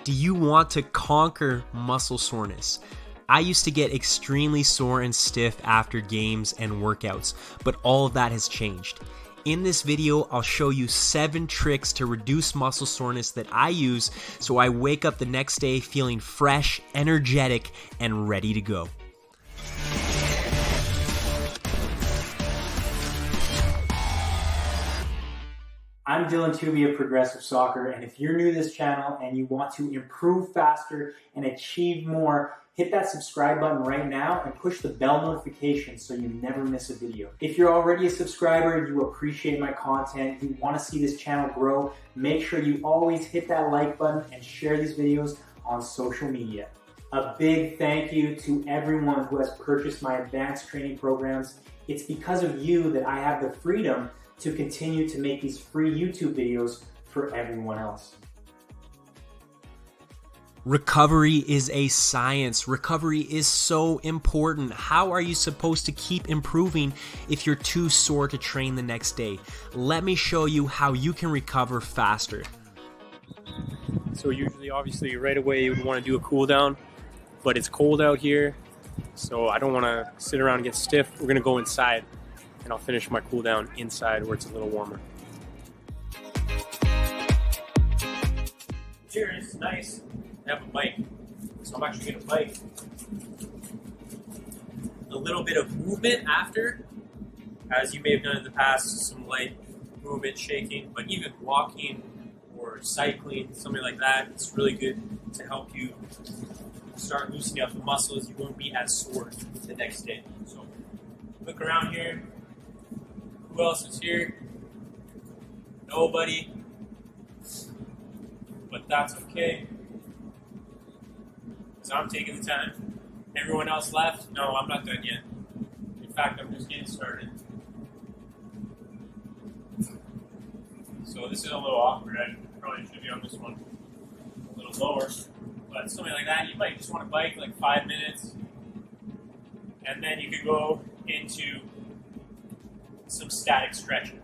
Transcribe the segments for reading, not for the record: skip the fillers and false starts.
Do you want to conquer muscle soreness? I used to get extremely sore and stiff after games and workouts, but all of that has changed. In this video, I'll show you 7 tricks to reduce muscle soreness that I use so I wake up the next day feeling fresh, energetic, and ready to go. I'm Dylan Tooby of Progressive Soccer, and if you're new to this channel and you want to improve faster and achieve more, hit that subscribe button right now and push the bell notification so you never miss a video. If you're already a subscriber, you appreciate my content, you want to see this channel grow, make sure you always hit that like button and share these videos on social media. A big thank you to everyone who has purchased my advanced training programs. It's because of you that I have the freedom to continue to make these free YouTube videos for everyone else. Recovery is a science. Recovery is so important. How are you supposed to keep improving if you're too sore to train the next day? Let me show you how you can recover faster. So usually, obviously, right away you would want to do a cool down, but it's cold out here, so I don't want to sit around and get stiff. We're going to go inside, and I'll finish my cool down inside where it's a little warmer. Cheers, nice. I have a bike, so I'm actually going to bike. A little bit of movement after, as you may have done in the past, some light movement, shaking, but even walking or cycling, something like that, it's really good to help you start loosening up the muscles. You won't be as sore the next day. So look around here. Who else is here? Nobody. But that's okay. So I'm taking the time. Everyone else left? No, I'm not done yet. In fact, I'm just getting started. So this is a little awkward. I probably should be on this one a little lower. But something like that, you might just want to bike like 5 minutes. And then you could go into some static stretching.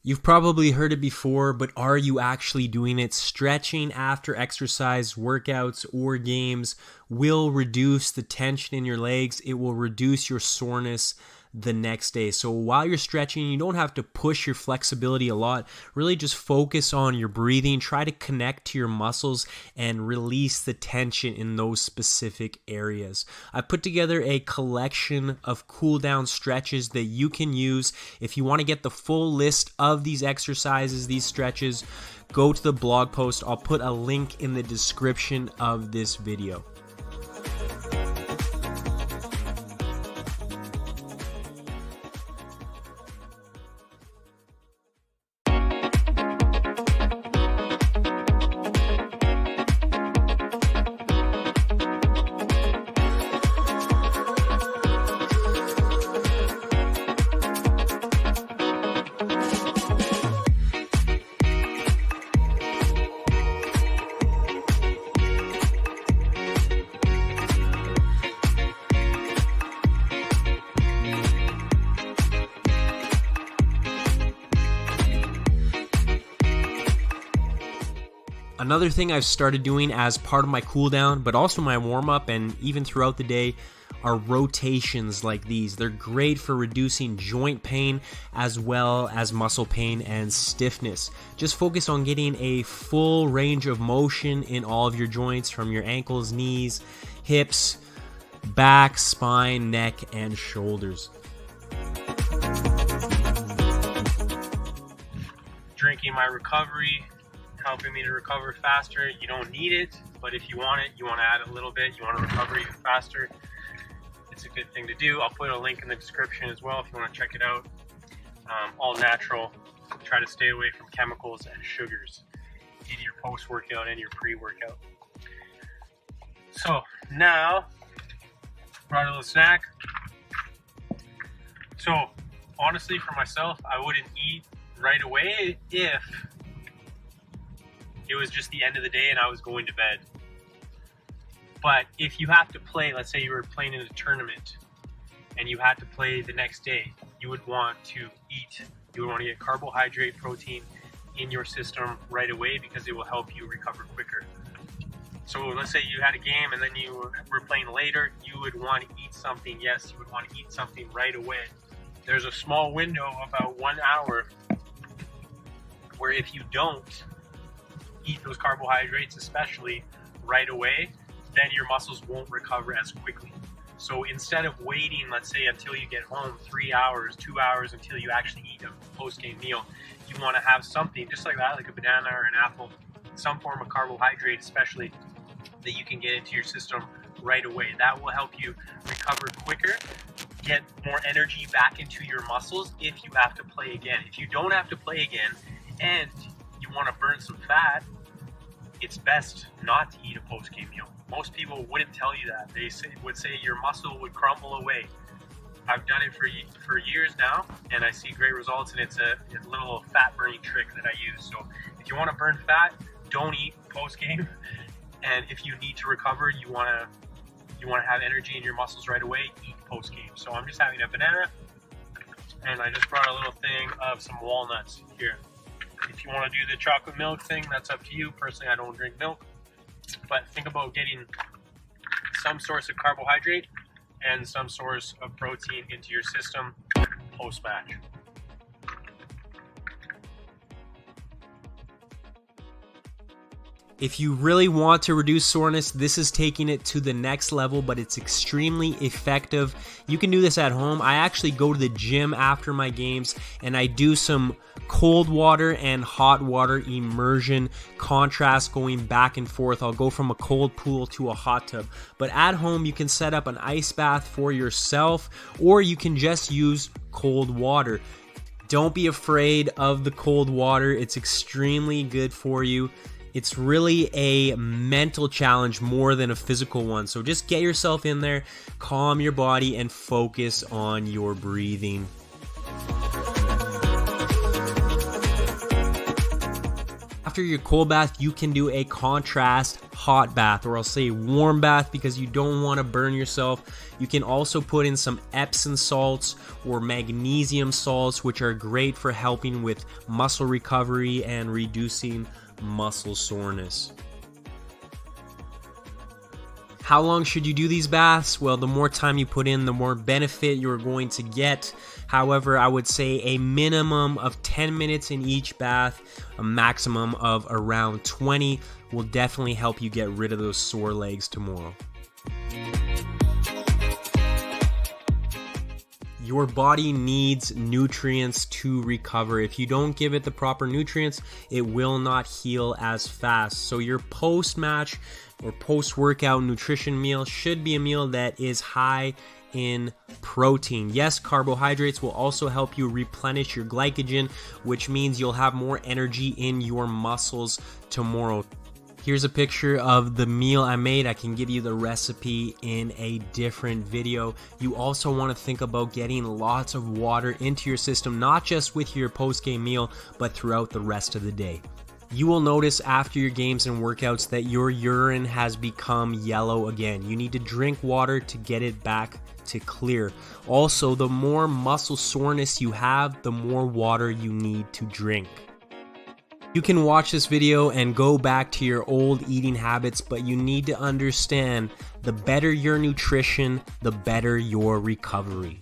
You've probably heard it before, but are you actually doing it? Stretching after exercise, workouts, or games will reduce the tension in your legs. It will reduce your soreness the next day. So while you're stretching, you don't have to push your flexibility a lot. Really just focus on your breathing. Try to connect to your muscles and release the tension in those specific areas. I put together a collection of cool down stretches that you can use. If you want to get the full list of these exercises, these stretches, go to the blog post. I'll put a link in the description of this video. Another thing I've started doing as part of my cool down, but also my warm up and even throughout the day, are rotations like these. They're great for reducing joint pain as well as muscle pain and stiffness. Just focus on getting a full range of motion in all of your joints, from your ankles, knees, hips, back, spine, neck, and shoulders. Drinking my recovery, helping me to recover faster. You don't need it, but if you want it, you want to add a little bit, you want to recover even faster, it's a good thing to do. I'll put a link in the description as well if you want to check it out. All natural. Try to stay away from chemicals and sugars in your post-workout and your pre-workout. So now, brought a little snack. So honestly, for myself, I wouldn't eat right away if it was just the end of the day and I was going to bed. But if you have to play, let's say you were playing in a tournament and you had to play the next day, you would want to eat. You would want to get carbohydrate, protein in your system right away because it will help you recover quicker. So let's say you had a game and then you were playing later, you would want to eat something. Yes, you would want to eat something right away. There's a small window, about 1 hour, where if you don't eat those carbohydrates, especially right away, then your muscles won't recover as quickly. So instead of waiting, let's say, until you get home, 3 hours, 2 hours until you actually eat a post-game meal, you want to have something just like that, like a banana or an apple, some form of carbohydrate especially, that you can get into your system right away. That will help you recover quicker, get more energy back into your muscles if you have to play again. If you don't have to play again and you want to burn some fat, it's best not to eat a post-game meal. Most people wouldn't tell you that. They would say your muscle would crumble away. I've done it for years now, and I see great results, and it's a little fat-burning trick that I use. So if you want to burn fat, don't eat post-game. And if you need to recover, you want to have energy in your muscles right away, eat post-game. So I'm just having a banana, and I just brought a little thing of some walnuts here. If you want to do the chocolate milk thing, that's up to you. Personally, I don't drink milk. But think about getting some source of carbohydrate and some source of protein into your system post-match. If you really want to reduce soreness, this is taking it to the next level, but it's extremely effective. You can do this at home. I actually go to the gym after my games and I do some cold water and hot water immersion contrast, going back and forth. I'll go from a cold pool to a hot tub. But at home, you can set up an ice bath for yourself, or you can just use cold water. Don't be afraid of the cold water. It's extremely good for you. It's really a mental challenge more than a physical one. So just get yourself in there, calm your body, and focus on your breathing. After your cold bath, you can do a contrast hot bath, or I'll say warm bath, because you don't want to burn yourself. You can also put in some Epsom salts or magnesium salts, which are great for helping with muscle recovery and reducing muscle soreness. How long should you do these baths? Well, the more time you put in, the more benefit you're going to get. However, I would say a minimum of 10 minutes in each bath, a maximum of around 20 will definitely help you get rid of those sore legs tomorrow. Your body needs nutrients to recover. If you don't give it the proper nutrients, it will not heal as fast. So your post-match or post-workout nutrition meal should be a meal that is high in protein. Yes, carbohydrates will also help you replenish your glycogen, which means you'll have more energy in your muscles tomorrow. Here's a picture of the meal I made. I can give you the recipe in a different video. You also want to think about getting lots of water into your system, not just with your post-game meal, but throughout the rest of the day. You will notice after your games and workouts that your urine has become yellow again. You need to drink water to get it back to clear. Also, the more muscle soreness you have, the more water you need to drink. You can watch this video and go back to your old eating habits, but you need to understand, the better your nutrition, the better your recovery.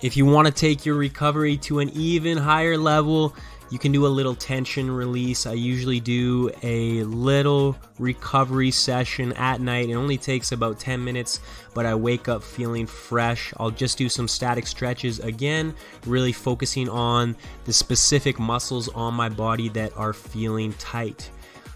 If you want to take your recovery to an even higher level, you can do a little tension release. I usually do a little recovery session at night. It only takes about 10 minutes, but I wake up feeling fresh. I'll just do some static stretches again, really focusing on the specific muscles on my body that are feeling tight.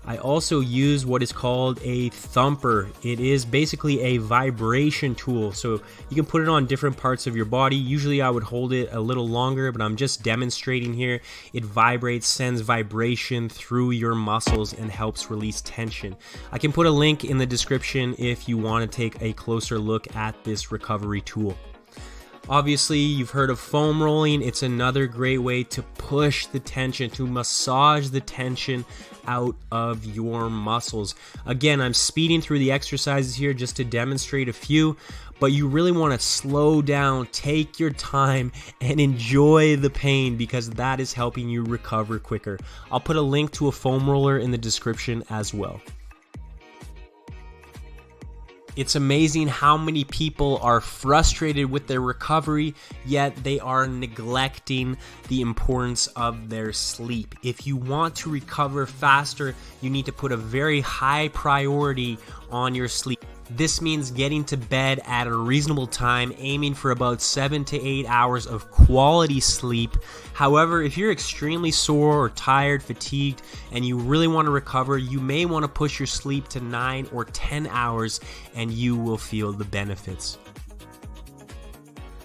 I also use what is called a thumper. It is basically a vibration tool, so you can put it on different parts of your body. Usually I would hold it a little longer, but I'm just demonstrating here. It vibrates, sends vibration through your muscles and helps release tension. I can put a link in the description if you want to take a closer look at this recovery tool. Obviously, you've heard of foam rolling. It's another great way to push the tension, to massage the tension out of your muscles. Again, I'm speeding through the exercises here just to demonstrate a few, but you really want to slow down, take your time, and enjoy the pain, because that is helping you recover quicker. I'll put a link to a foam roller in the description as well. It's amazing how many people are frustrated with their recovery, yet they are neglecting the importance of their sleep. If you want to recover faster, you need to put a very high priority on your sleep. This means getting to bed at a reasonable time, aiming for about 7 to 8 hours of quality sleep. However, if you're extremely sore or tired, fatigued, and you really want to recover, you may want to push your sleep to 9 or 10 hours, and you will feel the benefits.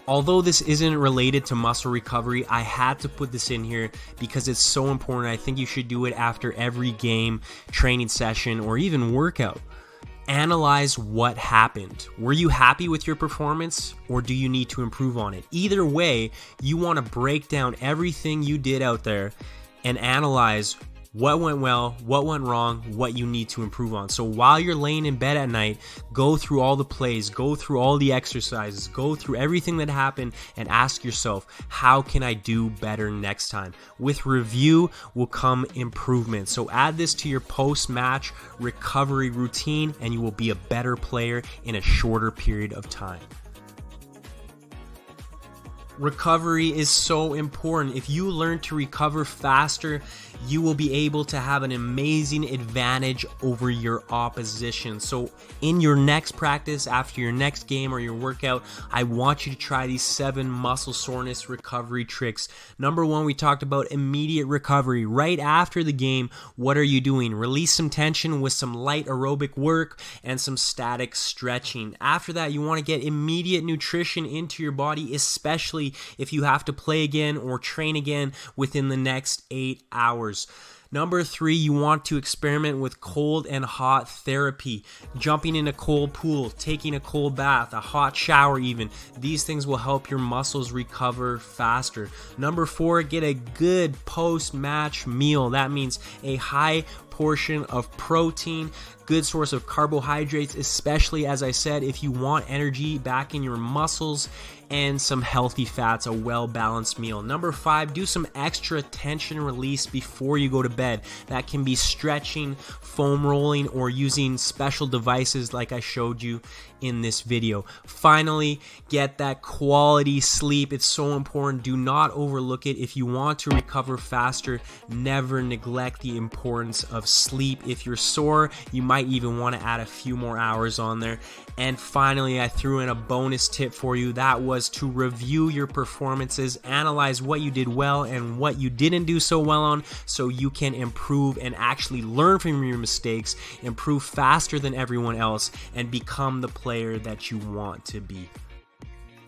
Although this isn't related to muscle recovery, I had to put this in here because it's so important. I think you should do it after every game, training session, or even workout. Analyze what happened. Were you happy with your performance, or do you need to improve on it? Either way, you want to break down everything you did out there and analyze what went well, what went wrong, what you need to improve on. So while you're laying in bed at night, go through all the plays, go through all the exercises, go through everything that happened, and ask yourself, how can I do better next time? With review will come improvement. So add this to your post-match recovery routine, and you will be a better player in a shorter period of time. Recovery is so important. If you learn to recover faster, you will be able to have an amazing advantage over your opposition. So in your next practice, after your next game or your workout, I want you to try these 7 muscle soreness recovery tricks. Number 1, we talked about immediate recovery. Right after the game, what are you doing? Release some tension with some light aerobic work and some static stretching. After that, you want to get immediate nutrition into your body, especially if you have to play again or train again within the next 8 hours. Number 3, you want to experiment with cold and hot therapy. Jumping in a cold pool, taking a cold bath, a hot shower even. These things will help your muscles recover faster. Number 4, get a good post-match meal. That means a high portion of protein, good source of carbohydrates, especially, as I said, if you want energy back in your muscles, and some healthy fats, a well-balanced meal. Number 5, do some extra tension release before you go to bed. That can be stretching, foam rolling, or using special devices like I showed you in this video. Finally, get that quality sleep. It's so important. Do not overlook it. If you want to recover faster, never neglect the importance of sleep. If you're sore, you might even want to add a few more hours on there. And finally, I threw in a bonus tip for you. That was to review your performances, analyze what you did well and what you didn't do so well on, so you can improve and actually learn from your mistakes, improve faster than everyone else, and become the player that you want to be.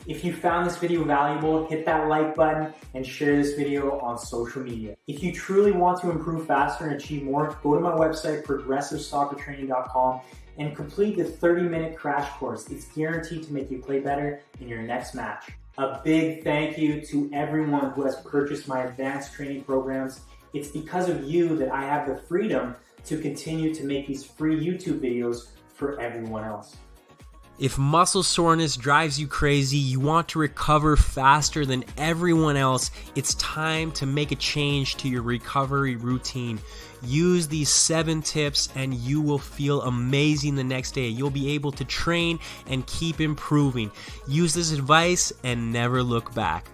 If you found this video valuable, hit that like button and share this video on social media. If you truly want to improve faster and achieve more, go to my website, progressivesoccertraining.com, and complete the 30-minute crash course. It's guaranteed to make you play better in your next match. A big thank you to everyone who has purchased my advanced training programs. It's because of you that I have the freedom to continue to make these free YouTube videos for everyone else. If muscle soreness drives you crazy, you want to recover faster than everyone else, it's time to make a change to your recovery routine. Use these 7 tips and you will feel amazing the next day. You'll be able to train and keep improving. Use this advice and never look back.